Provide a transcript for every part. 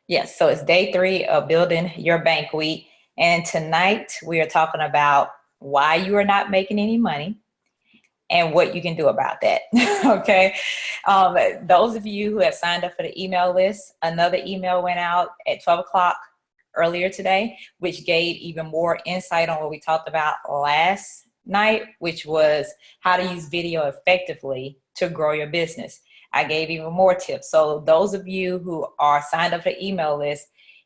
Yes, so it's day 3 of building your bank week. And tonight we are talking about why you are not making any money and what you can do about that. Okay. Those of you who have signed up for the email list, another email went out at 12 o'clock earlier today, which gave even more insight on what we talked about last night, which was how to use video effectively to grow your business. I gave even more tips. So those of you who are signed up for the email list,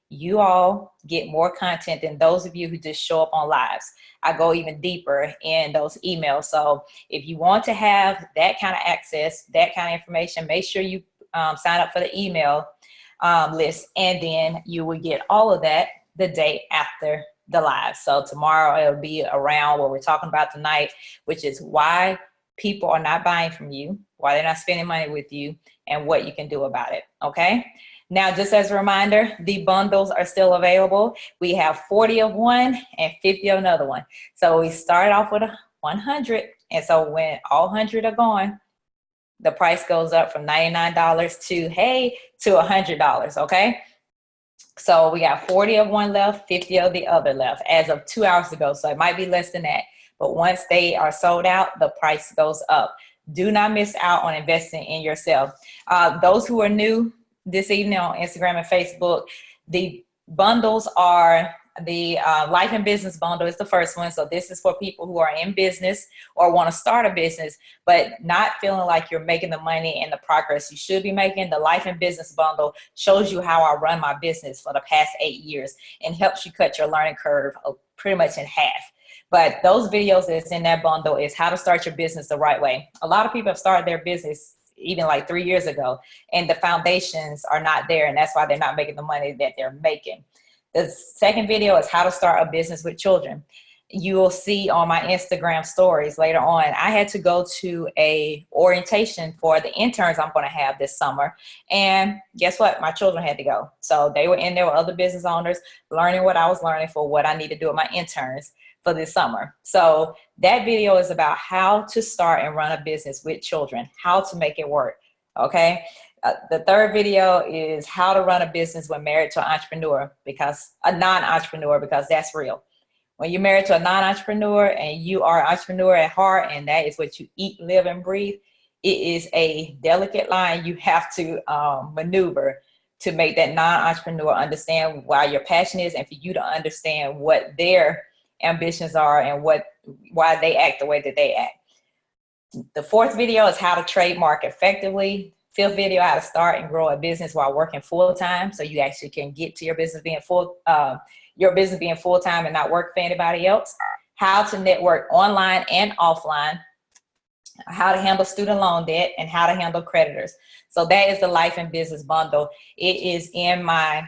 you all get more content than those of you who just show up on lives. I go even deeper in those emails. So if you want to have that kind of access, that kind of information, make sure you sign up for the email list, and then you will get all of that the day after the live. So tomorrow it'll be around what we're talking about tonight, which is why people are not buying from you, why they're not spending money with you, and what you can do about it. Okay. Now, just as a reminder, the bundles are still available. We have 40 of one and 50 of another one. So we started off with 100. And so when all 100 are gone, the price goes up from $99 to $100. Okay. So we got 40 of one left, 50 of the other left as of 2 hours ago. So it might be less than that. But once they are sold out, the price goes up. Do not miss out on investing in yourself. Those who are new this evening on Instagram and Facebook, the bundles are the life and business bundle is the first one. So this is for people who are in business or want to start a business, but not feeling like you're making the money and the progress you should be making. The life and business bundle shows you how I run my business for the past 8 years and helps you cut your learning curve pretty much in half. But those videos that's in that bundle is how to start your business the right way. A lot of people have started their business even like 3 years ago, and the foundations are not there, and that's why they're not making the money that they're making. The second video is how to start a business with children. You will see on my Instagram stories later on, I had to go to a orientation for the interns I'm going to have this summer. And guess what? My children had to go. So they were in there with other business owners, learning what I was learning for what I need to do with my interns for this summer. So that video is about how to start and run a business with children, how to make it work. Okay. The third video is how to run a business when married to an entrepreneur, because a non-entrepreneur, because that's real. When you're married to a non-entrepreneur and you are an entrepreneur at heart, and that is what you eat, live, and breathe, it is a delicate line you have to maneuver to make that non-entrepreneur understand why your passion is, and for you to understand what their ambitions are and why they act the way that they act. The fourth video is how to trademark effectively. Fifth video, how to start and grow a business while working full-time, so you actually can get to your business being full-time and not work for anybody else. How to network online and offline. How to handle student loan debt, and how to handle creditors. So that is the life and business bundle. It is in my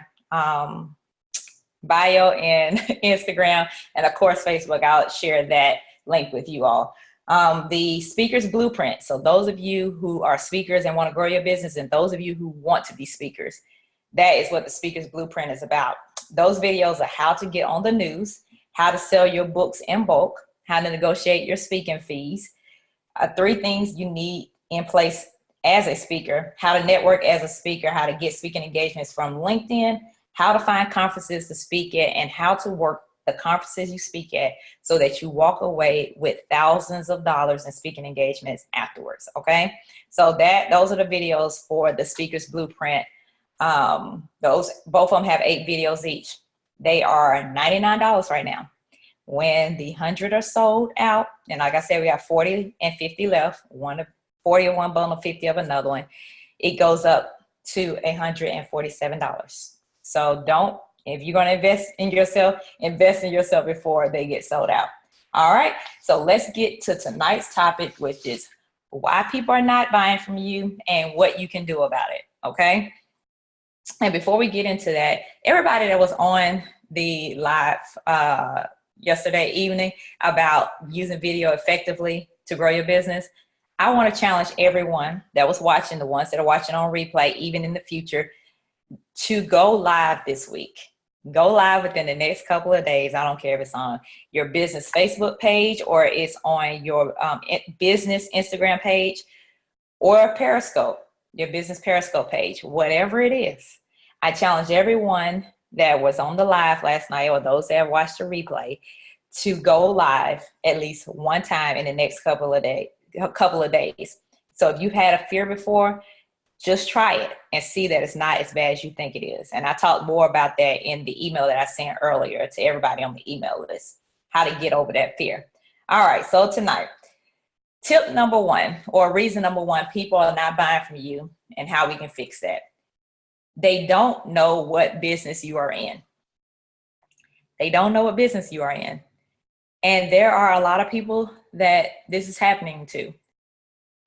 bio and Instagram, and of course Facebook. I'll share that link with you all. The speaker's blueprint. So those of you who are speakers and want to grow your business, and those of you who want to be speakers, that is what the speaker's blueprint is about. Those videos are how to get on the news, how to sell your books in bulk, how to negotiate your speaking fees, 3 things you need in place as a speaker, how to network as a speaker, how to get speaking engagements from LinkedIn, how to find conferences to speak at, and how to work the conferences you speak at so that you walk away with thousands of dollars in speaking engagements afterwards. Okay. So those are the videos for the speaker's blueprint. Both of them have 8 videos each. They are $99 right now. When the 100 are sold out, and like I said, we have 40 and 50 left, 40 of one bundle, 50 of another one, it goes up to $147. So if you're going to invest in yourself before they get sold out. All right. So let's get to tonight's topic, which is why people are not buying from you and what you can do about it. Okay. And before we get into that, everybody that was on the live yesterday evening about using video effectively to grow your business, I want to challenge everyone that was watching, the ones that are watching on replay, even in the future, to go live this week. Go live within the next couple of days. I don't care if it's on your business Facebook page or it's on your business Instagram page or Periscope, your business Periscope page, whatever it is. I challenge everyone that was on the live last night or those that have watched the replay to go live at least one time in the next couple of days. So if you've had a fear before, just try it and see that it's not as bad as you think it is. And I talked more about that in the email that I sent earlier to everybody on the email list, how to get over that fear. All right, so tonight, tip number one, or reason number one, people are not buying from you and how we can fix that. They don't know what business you are in. They don't know what business you are in. And there are a lot of people that this is happening to.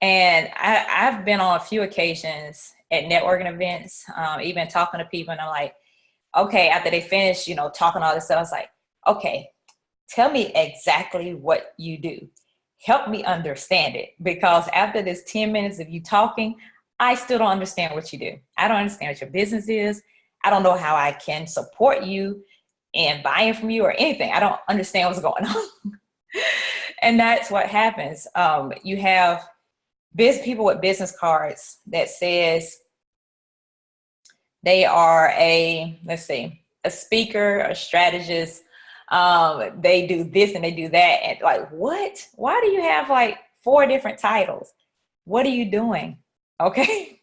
And I've been on a few occasions at networking events, even talking to people, and I'm like, okay, after they finish, talking all this stuff, I was like, okay, tell me exactly what you do. Help me understand it, because after this 10 minutes of you talking, I still don't understand what you do. I don't understand what your business is. I don't know how I can support you in buying from you or anything. I don't understand what's going on. And that's what happens. You have people with business cards that says they are a speaker, a strategist. They do this and they do that. And like, what? Why do you have like 4 different titles? What are you doing? Okay.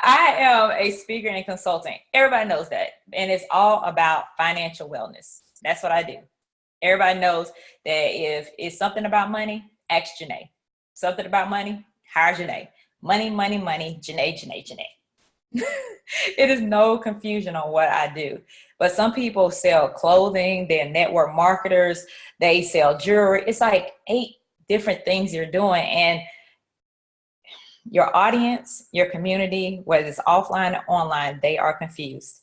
I am a speaker and consultant. Everybody knows that. And it's all about financial wellness. That's what I do. Everybody knows that if it's something about money, ask Janae. Something about money, hire Janae. Money, money, money, Janae, Janae, Janae. It is no confusion on what I do. But some people sell clothing, they're network marketers, they sell jewelry. It's like 8 different things you're doing. And your audience, your community, whether it's offline or online, they are confused.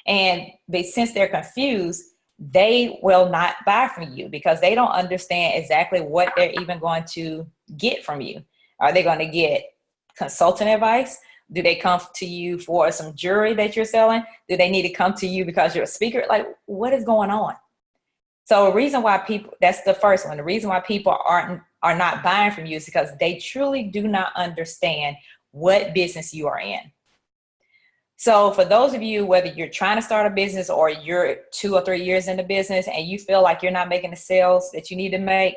And since they're confused, they will not buy from you because they don't understand exactly what they're even going to get from you. Are they going to get consultant advice? Do they come to you for some jewelry that you're selling? Do they need to come to you because you're a speaker? Like, what is going on? So the reason why that's the first one. The reason why people are not buying from you is because they truly do not understand what business you are in. So for those of you, whether you're trying to start a business or you're 2 or 3 years in the business and you feel like you're not making the sales that you need to make,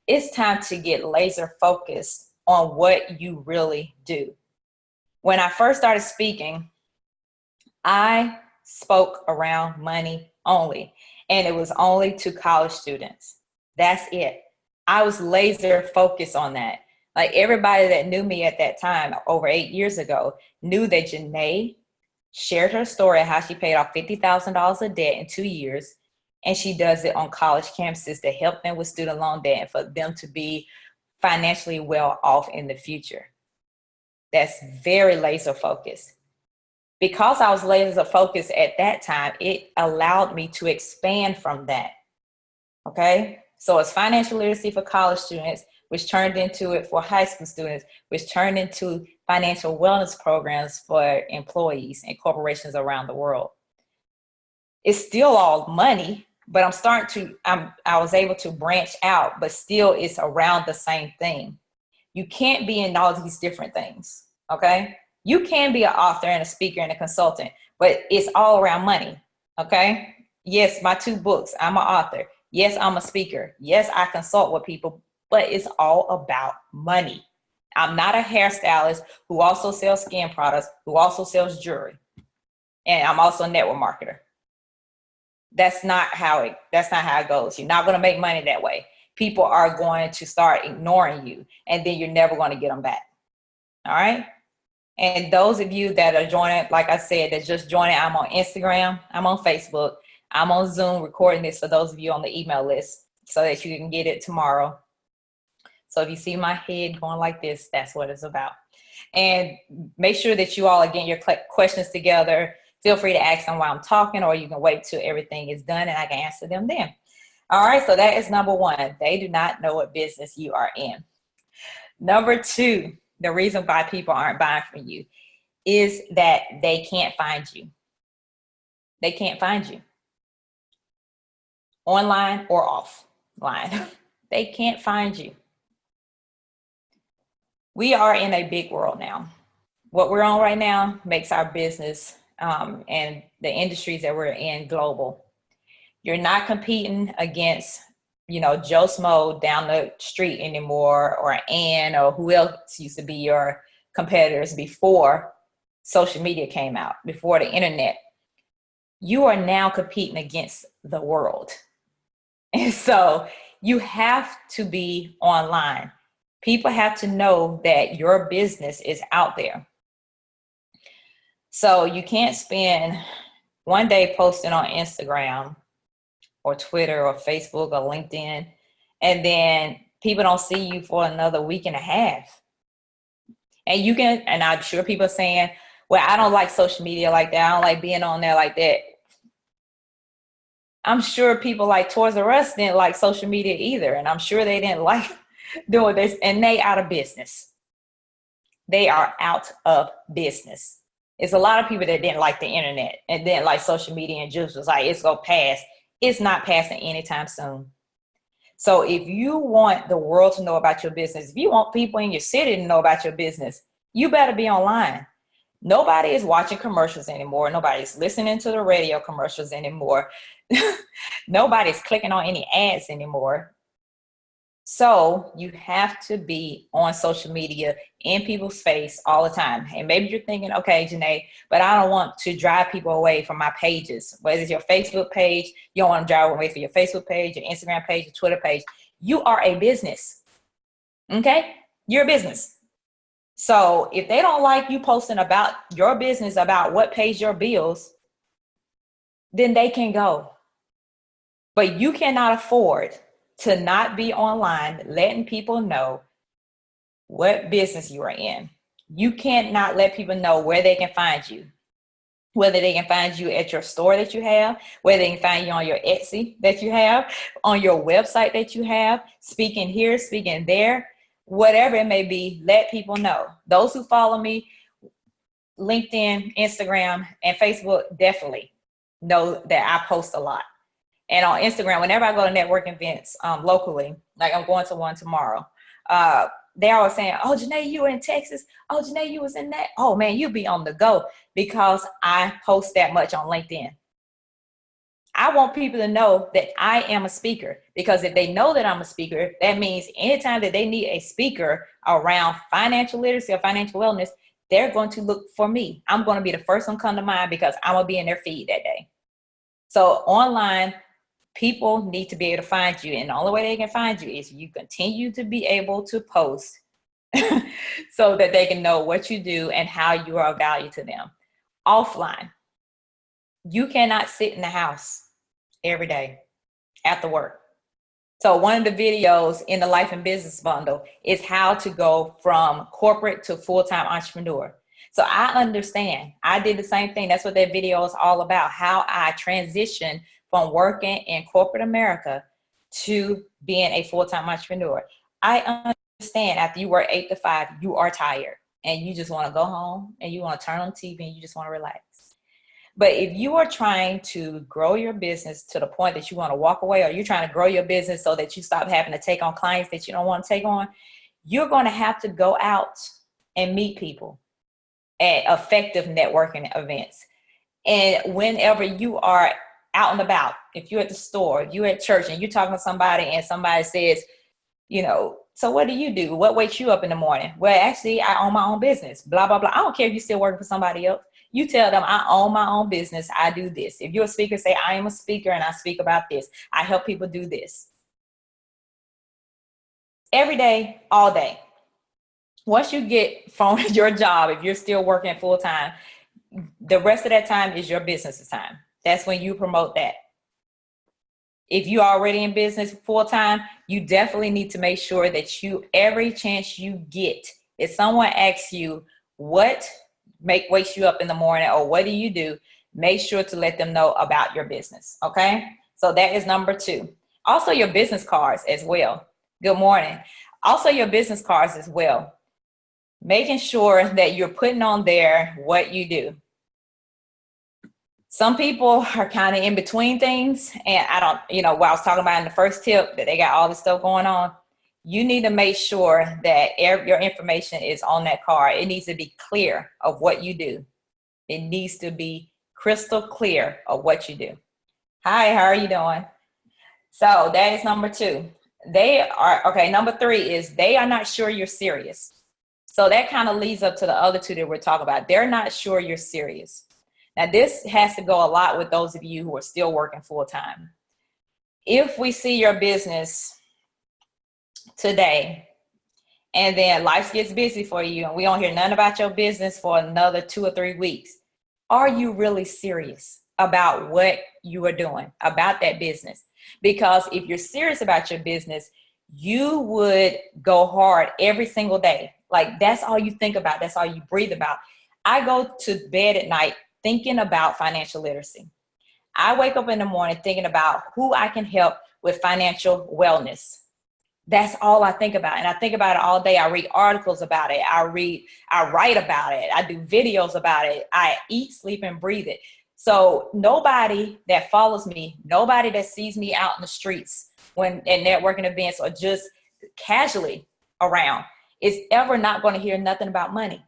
it's time to get laser focused on what you really do. When I first started speaking, I spoke around money only, and it was only to college students. That's it. I was laser focused on that. Like everybody that knew me at that time, over 8 years ago, knew that Janae shared her story of how she paid off $50,000 of debt in 2 years. And she does it on college campuses to help them with student loan debt and for them to be financially well off in the future. That's very laser focused. Because I was laser focused at that time, it allowed me to expand from that. Okay. So it's financial literacy for college students, which turned into it for high school students, which turned into financial wellness programs for employees and corporations around the world. It's still all money, but I was able to branch out, but still it's around the same thing. You can't be in all these different things, okay? You can be an author and a speaker and a consultant, but it's all around money, okay? Yes, my 2 books, I'm an author. Yes, I'm a speaker. Yes, I consult with people, but it's all about money. I'm not a hairstylist who also sells skin products, who also sells jewelry. And I'm also a network marketer. That's not how it goes. You're not going to make money that way. People are going to start ignoring you, and then you're never going to get them back. All right. And those of you that are joining, like I said, that's just joining, I'm on Instagram, I'm on Facebook, I'm on Zoom recording this for those of you on the email list so that you can get it tomorrow. So if you see my head going like this, that's what it's about. And make sure that you all are getting your questions together. Feel free to ask them while I'm talking, or you can wait till everything is done and I can answer them then. All right, so that is number one. They do not know what business you are in. Number 2, the reason why people aren't buying from you is that they can't find you. They can't find you. Online or offline. They can't find you. We are in a big world now. What we're on right now makes our business and the industries that we're in global. You're not competing against, Joe Smo down the street anymore, or Ann, or who else used to be your competitors before social media came out, before the internet. You are now competing against the world. And so you have to be online. People have to know that your business is out there. So you can't spend one day posting on Instagram or Twitter or Facebook or LinkedIn, and then people don't see you for another week and a half. And I'm sure people are saying, well, I don't like social media like that. I don't like being on there like that. I'm sure people like Toys R Us didn't like social media either. And I'm sure they didn't like doing this, and they out of business. They are out of business. It's a lot of people that didn't like the internet and didn't like social media, and just was like, it's going to pass. It's not passing anytime soon. So if you want the world to know about your business, if you want people in your city to know about your business, you better be online. Nobody is watching commercials anymore. Nobody's listening to the radio commercials anymore. Nobody's clicking on any ads anymore. So you have to be on social media in people's face all the time. And maybe you're thinking, okay, Janae, but I don't want to drive people away from my pages. Whether it's your Facebook page, you don't want to drive away from your Facebook page, your Instagram page, your Twitter page. You are a business. Okay? You're a business. So if they don't like you posting about your business, about what pays your bills, then they can go. But you cannot afford to not be online, letting people know what business you are in. You can't not let people know where they can find you, whether they can find you at your store that you have, whether they can find you on your Etsy that you have, on your website that you have, speaking here, speaking there, whatever it may be, let people know. Those who follow me, LinkedIn, Instagram, and Facebook, definitely know that I post a lot. And on Instagram, whenever I go to networking events locally, like I'm going to one tomorrow, they're always saying, oh, Janae, you were in Texas. Oh, Janae, you was in that. Oh, man, you be on the go, because I post that much on LinkedIn. I want people to know that I am a speaker, because if they know that I'm a speaker, that means anytime that they need a speaker around financial literacy or financial wellness, they're going to look for me. I'm going to be the first one come to mind, because I'm going to be in their feed that day. So online, people need to be able to find you. And the only way they can find you is you continue to be able to post so that they can know what you do and how you are of value to them. Offline, you cannot sit in the house every day after work. So one of the videos in the Life and Business Bundle is how to go from corporate to full-time entrepreneur. So I understand. I did the same thing. That's what that video is all about, how I transitioned from working in corporate America to being a full-time entrepreneur. I understand after you work 8 to 5, you are tired and you just want to go home and you want to turn on TV and you just want to relax. But if you are trying to grow your business to the point that you want to walk away, or you're trying to grow your business so that you stop having to take on clients that you don't want to take on, you're going to have to go out and meet people at effective networking events. And whenever you are out and about, if you're at the store, if you're at church and you're talking to somebody and somebody says, so what do you do? What wakes you up in the morning? Well, actually, I own my own business, blah, blah, blah. I don't care if you're still working for somebody else. You tell them, I own my own business. I do this. If you're a speaker, say, I am a speaker and I speak about this. I help people do this. Every day, all day. Once you get from your job, if you're still working full time, the rest of that time is your business's time. That's when you promote that. If you're already in business full time, you definitely need to make sure that every chance you get, if someone asks you what wakes you up in the morning or what do you do, make sure to let them know about your business. Okay. So that is number 2. Also your business cards as well. Good morning. Also your business cards as well. Making sure that you're putting on there what you do. Some people are kind of in between things, and I don't, what I was talking about in the first tip, that they got all this stuff going on. You need to make sure that your information is on that card. It needs to be clear of what you do. It needs to be crystal clear of what you do. Hi, how are you doing? So that is number two. Number three is they are not sure you're serious. So that kind of leads up to the other two that we're talking about. They're not sure you're serious. Now, this has to go a lot with those of you who are still working full time. If we see your business today and then life gets busy for you and we don't hear nothing about your business for another 2 or 3 weeks, are you really serious about what you are doing, about that business? Because if you're serious about your business, you would go hard every single day. Like that's all you think about. That's all you breathe about. I go to bed at night thinking about financial literacy. I wake up in the morning thinking about who I can help with financial wellness. That's all I think about. And I think about it all day. I read articles about it. I write about it. I do videos about it. I eat, sleep, and breathe it. So nobody that follows me, nobody that sees me out in the streets when at networking events or just casually around is ever not going to hear nothing about money.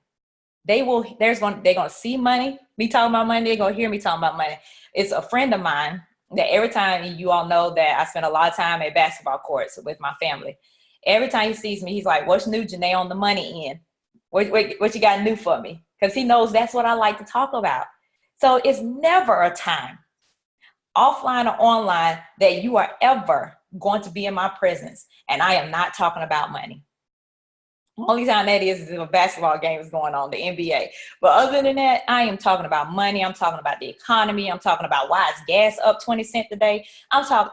They're going to see money, me talking about money. They're going to hear me talking about money. It's a friend of mine that every time, you all know that I spend a lot of time at basketball courts with my family. Every time he sees me, he's like, what's new, Janae, on the money end? What you got new for me? Because he knows that's what I like to talk about. So it's never a time, offline or online, that you are ever going to be in my presence and I am not talking about money. Only time that is if a basketball game is going on, the NBA. But other than that, I am talking about money. I'm talking about the economy. I'm talking about why is gas up 20 cents a day.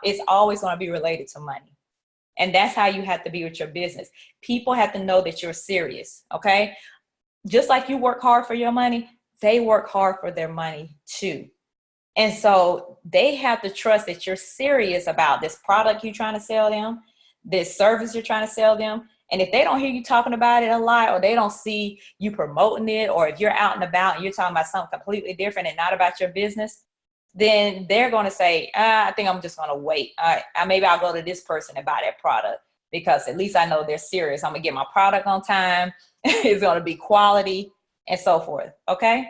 It's always going to be related to money. And that's how you have to be with your business. People have to know that you're serious, okay? Just like you work hard for your money, they work hard for their money too. And so they have to trust that you're serious about this product you're trying to sell them, this service you're trying to sell them. And if they don't hear you talking about it a lot, or they don't see you promoting it, or if you're out and about and you're talking about something completely different and not about your business, then they're going to say, I think I'm just going to wait. Maybe I'll go to this person and buy that product because at least I know they're serious. I'm going to get my product on time. It's going to be quality and so forth. Okay.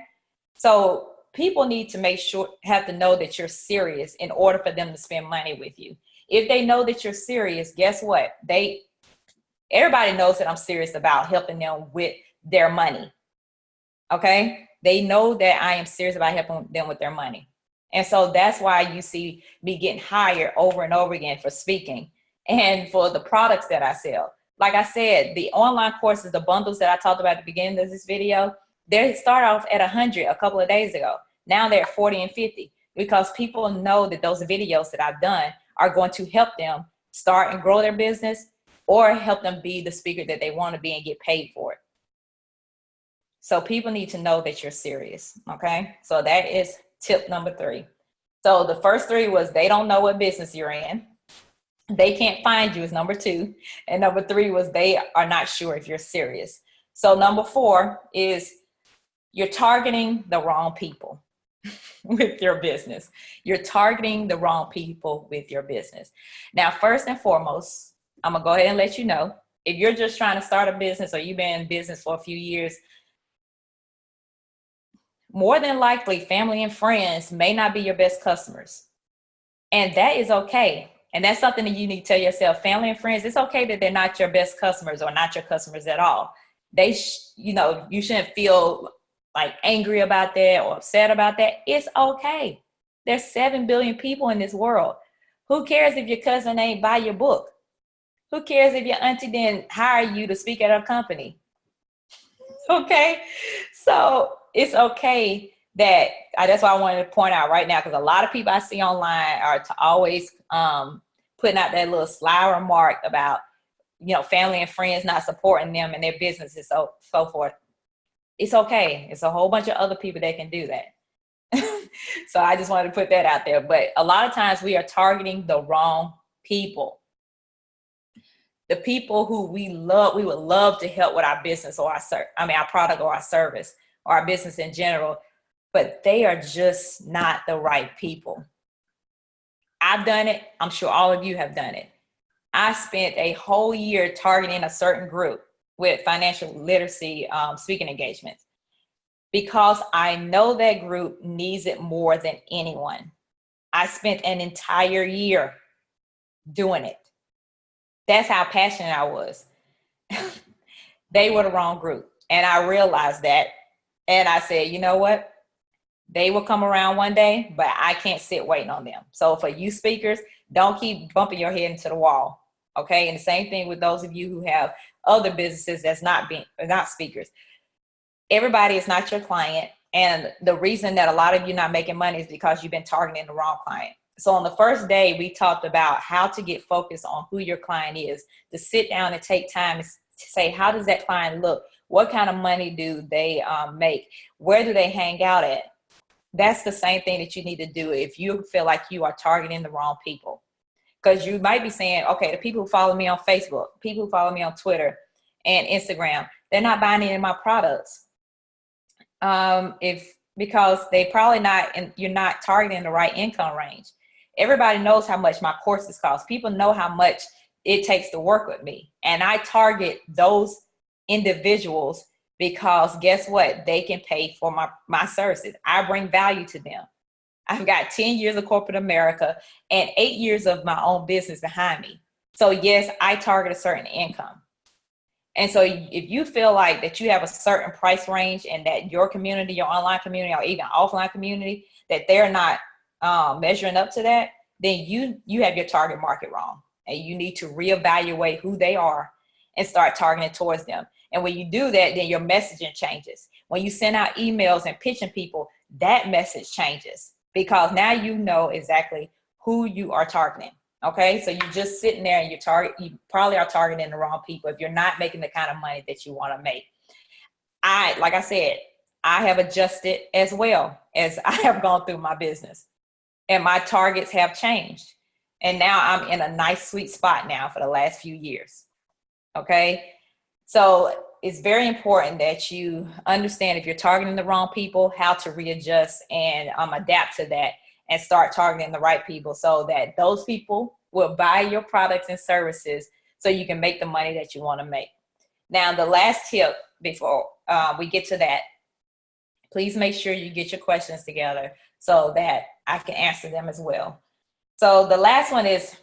So people need to have to know that you're serious in order for them to spend money with you. If they know that you're serious, guess what? Everybody knows that I'm serious about helping them with their money. Okay. They know that I am serious about helping them with their money. And so that's why you see me getting hired over and over again for speaking and for the products that I sell. Like I said, the online courses, the bundles that I talked about at the beginning of this video, they start off at 100 a couple of days ago. Now they're at 40 and 50 because people know that those videos that I've done are going to help them start and grow their business or help them be the speaker that they want to be and get paid for it. So people need to know that you're serious, okay? So that is tip number 3. So the first 3 was they don't know what business you're in. They can't find you is number 2. And number 3 was they are not sure if you're serious. So number 4 is you're targeting the wrong people with your business. You're targeting the wrong people with your business. Now, first and foremost, I'm going to go ahead and let you know, if you're just trying to start a business or you've been in business for a few years, more than likely, family and friends may not be your best customers. And that is okay. And that's something that you need to tell yourself. Family and friends, it's okay that they're not your best customers or not your customers at all. You shouldn't feel like angry about that or upset about that. It's okay. There's 7 billion people in this world. Who cares if your cousin ain't buy your book? Who cares if your auntie didn't hire you to speak at her company? Okay. So it's okay that's why I wanted to point out right now, because a lot of people I see online are always putting out that little sly remark about, family and friends not supporting them and their businesses, so forth. It's okay. It's a whole bunch of other people that can do that. So I just wanted to put that out there. But a lot of times we are targeting the wrong people. The people who we would love to help with our business or our product or our service or our business in general, but they are just not the right people. I've done it. I'm sure all of you have done it. I spent a whole year targeting a certain group with financial literacy speaking engagements because I know that group needs it more than anyone. I spent an entire year doing it. That's how passionate I was. They were the wrong group. And I realized that. And I said, you know what? They will come around one day, but I can't sit waiting on them. So for you speakers, don't keep bumping your head into the wall. Okay. And the same thing with those of you who have other businesses that's not speakers. Everybody is not your client. And the reason that a lot of you not making money is because you've been targeting the wrong client. So on the first day, we talked about how to get focused on who your client is, to sit down and take time to say, how does that client look? What kind of money do they make? Where do they hang out at? That's the same thing that you need to do if you feel like you are targeting the wrong people. Because you might be saying, okay, the people who follow me on Facebook, people who follow me on Twitter and Instagram, they're not buying any of my products. Because they probably not, and you're not targeting the right income range. Everybody knows how much my courses cost. People know how much it takes to work with me. And I target those individuals because guess what? They can pay for my services. I bring value to them. I've got 10 years of corporate America and 8 years of my own business behind me. So yes, I target a certain income. And so if you feel like that you have a certain price range and that your community, your online community, or even offline community, that they're not measuring up to that, then you have your target market wrong. And you need to reevaluate who they are and start targeting towards them. And when you do that, then your messaging changes. When you send out emails and pitching people, that message changes because now you know exactly who you are targeting. Okay, so you're just sitting there and you probably are targeting the wrong people if you're not making the kind of money that you want to make. Like I said, I have adjusted as well as I have gone through my business, and my targets have changed. And now I'm in a nice sweet spot now for the last few years. Okay, so it's very important that you understand if you're targeting the wrong people, how to readjust and adapt to that and start targeting the right people so that those people will buy your products and services so you can make the money that you want to make. Now, the last tip before we get to that, please make sure you get your questions together so that I can answer them as well. So the last one is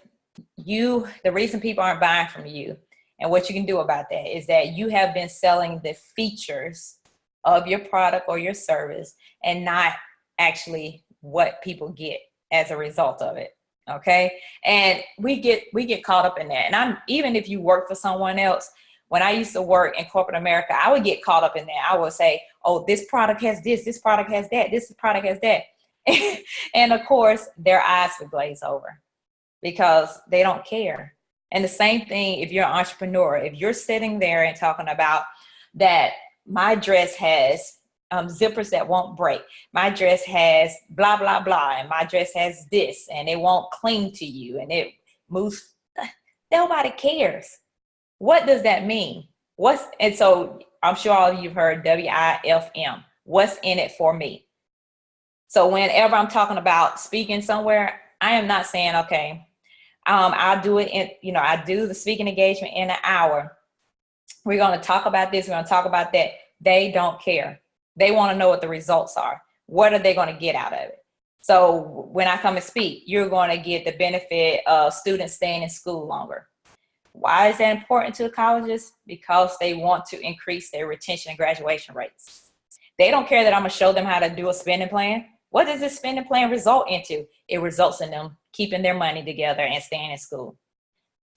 the reason people aren't buying from you and what you can do about that is that you have been selling the features of your product or your service and not actually what people get as a result of it. Okay. And we get caught up in that. And even if you work for someone else, when I used to work in corporate America, I would get caught up in that. I would say, oh, this product has this product has that, this product has that. And of course, their eyes would glaze over because they don't care. And the same thing if you're an entrepreneur, if you're sitting there and talking about that my dress has zippers that won't break. My dress has blah, blah, blah. And my dress has this and it won't cling to you and it moves. Nobody cares. What does that mean? And so I'm sure all of you've heard WIFM. What's in it for me? So whenever I'm talking about speaking somewhere, I am not saying, okay, I'll do it I do the speaking engagement in an hour. We're going to talk about this. We're going to talk about that. They don't care. They want to know what the results are. What are they going to get out of it? So when I come and speak, you're going to get the benefit of students staying in school longer. Why is that important to colleges? Because they want to increase their retention and graduation rates. They don't care that I'm going to show them how to do a spending plan. What does this spending plan result into? It results in them keeping their money together and staying in school.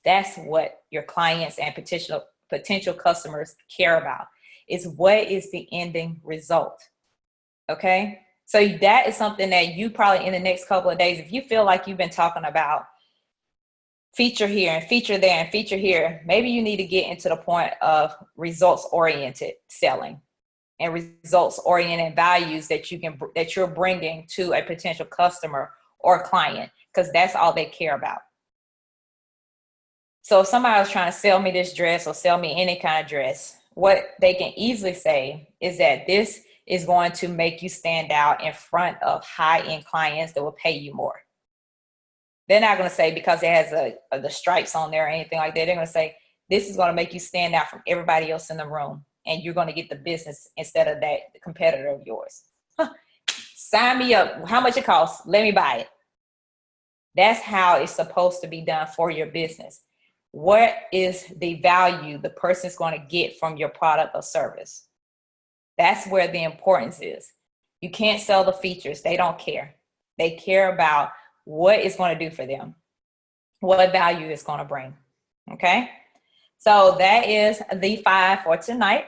That's what your clients and potential customers care about. Is what is the ending result. Okay. So that is something that you probably in the next couple of days, if you feel like you've been talking about feature here and feature there and feature here, maybe you need to get into the point of results oriented selling and results oriented values that you're bringing to a potential customer or client, because that's all they care about. So if somebody was trying to sell me this dress or sell me any kind of dress, what they can easily say is that this is going to make you stand out in front of high-end clients that will pay you more. They're not going to say because it has the stripes on there or anything like that. They're going to say, this is going to make you stand out from everybody else in the room. and you're going to get the business instead of that competitor of yours. Sign me up. How much it costs? Let me buy it. That's how it's supposed to be done for your business. What is the value the person's going to get from your product or service? That's where the importance is. You can't sell the features. They don't care. They care about what it's going to do for them, what value it's going to bring. Okay? So that is the 5 for tonight.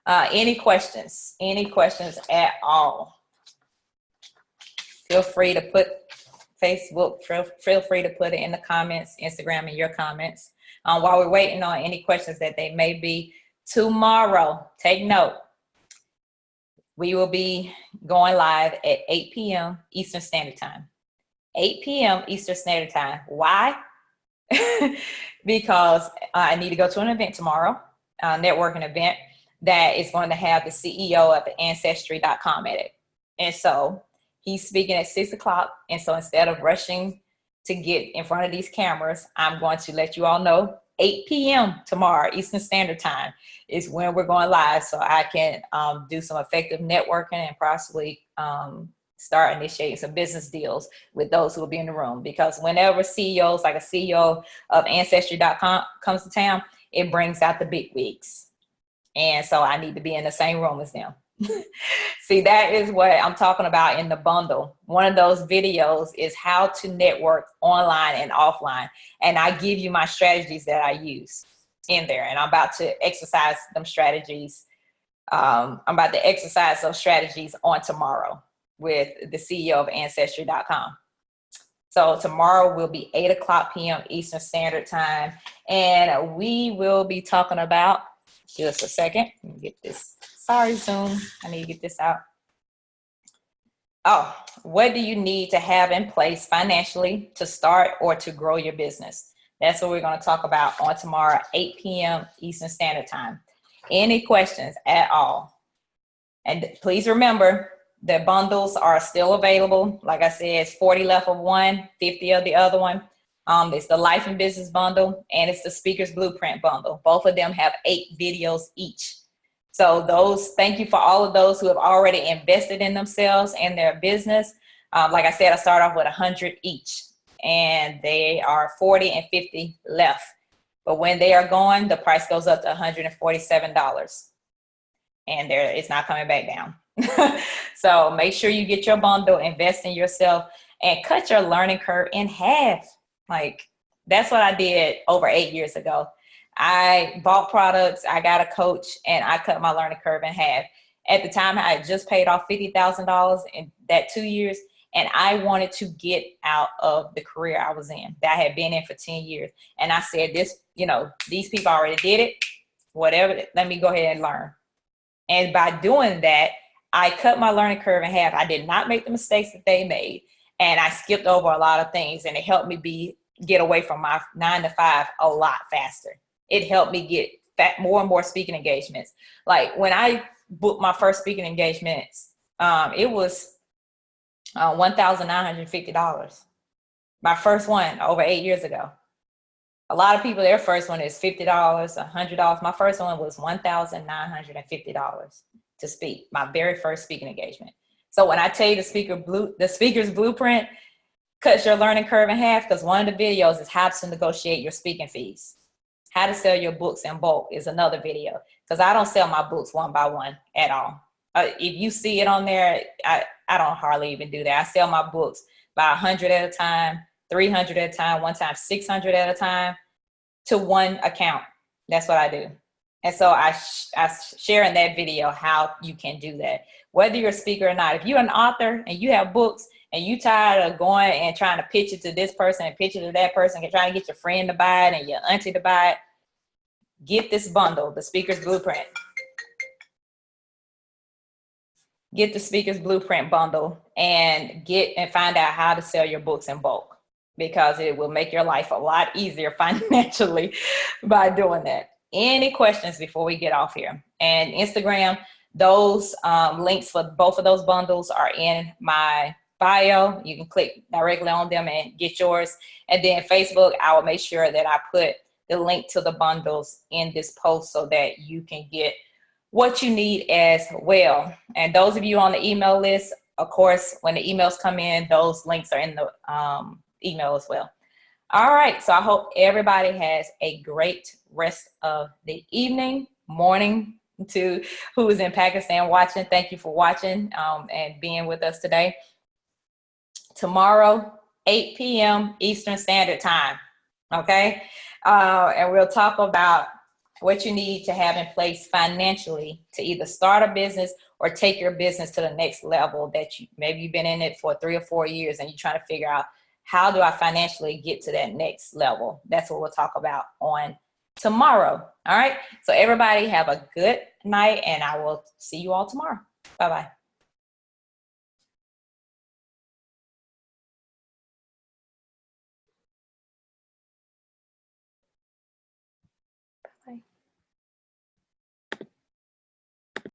Any questions? Any questions at all? Feel free to put Facebook, feel free to put it in the comments, Instagram in your comments. While we're waiting on any questions that they may be, tomorrow, take note, we will be going live at 8 p.m. Eastern Standard Time. 8 p.m. Eastern Standard Time. Why? Because I need to go to an event tomorrow, a networking event that is going to have the CEO of Ancestry.com at it. And so he's speaking at 6 o'clock. And so instead of rushing to get in front of these cameras, I'm going to let you all know 8 p.m. tomorrow, Eastern Standard Time, is when we're going live, so I can do some effective networking and possibly start initiating some business deals with those who will be in the room. Because whenever CEOs, like a CEO of Ancestry.com comes to town, it brings out the big wigs. And so I need to be in the same room as them. See, that is what I'm talking about in the bundle. One of those videos is how to network online and offline. And I give you my strategies that I use in there. And I'm about to exercise them strategies. I'm about to exercise those strategies on tomorrow with the CEO of Ancestry.com. So tomorrow will be 8 o'clock p.m. Eastern Standard Time. And we will be talking about, just a second, let me get this. Sorry, Zoom. I need to get this out. Oh, what do you need to have in place financially to start or to grow your business? That's what we're going to talk about on tomorrow, 8 p.m. Eastern Standard Time. Any questions at all? And please remember, the bundles are still available. Like I said, it's 40 left of one, 50 of the other one. It's the Life and Business bundle, and it's the Speaker's Blueprint bundle. Both of them have 8 videos each. So those, thank you for all of those who have already invested in themselves and their business. Like I said, I start off with 100 each, and they are 40 and 50 left. But when they are gone, the price goes up to $147, and it's not coming back down. So make sure you get your bundle, invest in yourself, and cut your learning curve in half. Like, that's what I did over 8 years ago. I bought products, I got a coach, and I cut my learning curve in half. At the time, I had just paid off $50,000 in that 2 years, and I wanted to get out of the career I was in, that I had been in for 10 years. And I said, these people already did it, whatever, let me go ahead and learn. And by doing that, I cut my learning curve in half. I did not make the mistakes that they made, and I skipped over a lot of things, and it helped me get away from my 9 to 5 a lot faster. It helped me get more and more speaking engagements. Like when I booked my first speaking engagements, it was $1,950. My first one over 8 years ago. A lot of people, their first one is $50, $100. My first one was $1,950 to speak. My very first speaking engagement. So when I tell you the Speaker's Blueprint cuts your learning curve in half, because one of the videos is how to negotiate your speaking fees. How to sell your books in bulk is another video, because I don't sell my books one by one at all. If you see it on there, I don't hardly even do that. I sell my books by 100 at a time, 300 at a time, one time 600 at a time to one account. That's what I do. And so I share in that video how you can do that, whether you're a speaker or not. If you're an author and you have books and you tired of going and trying to pitch it to this person and pitch it to that person and trying to get your friend to buy it and your auntie to buy it, get this bundle, the Speaker's Blueprint. Get the Speaker's Blueprint bundle and find out how to sell your books in bulk, because it will make your life a lot easier financially by doing that. Any questions before we get off here? And Instagram, those links for both of those bundles are in my bio. You can click directly on them and get yours. And then Facebook, I will make sure that I put the link to the bundles in this post so that you can get what you need as well. And those of you on the email list, of course, when the emails come in, those links are in the email as well. All right, so I hope everybody has a great rest of the evening, morning to who is in Pakistan watching. Thank you for watching and being with us today. Tomorrow, 8 p.m. Eastern Standard Time, okay? And we'll talk about what you need to have in place financially to either start a business or take your business to the next level that maybe you've been in it for 3 or 4 years and you're trying to figure out, how do I financially get to that next level? That's what we'll talk about on tomorrow. All right. So everybody have a good night, and I will see you all tomorrow. Bye-bye.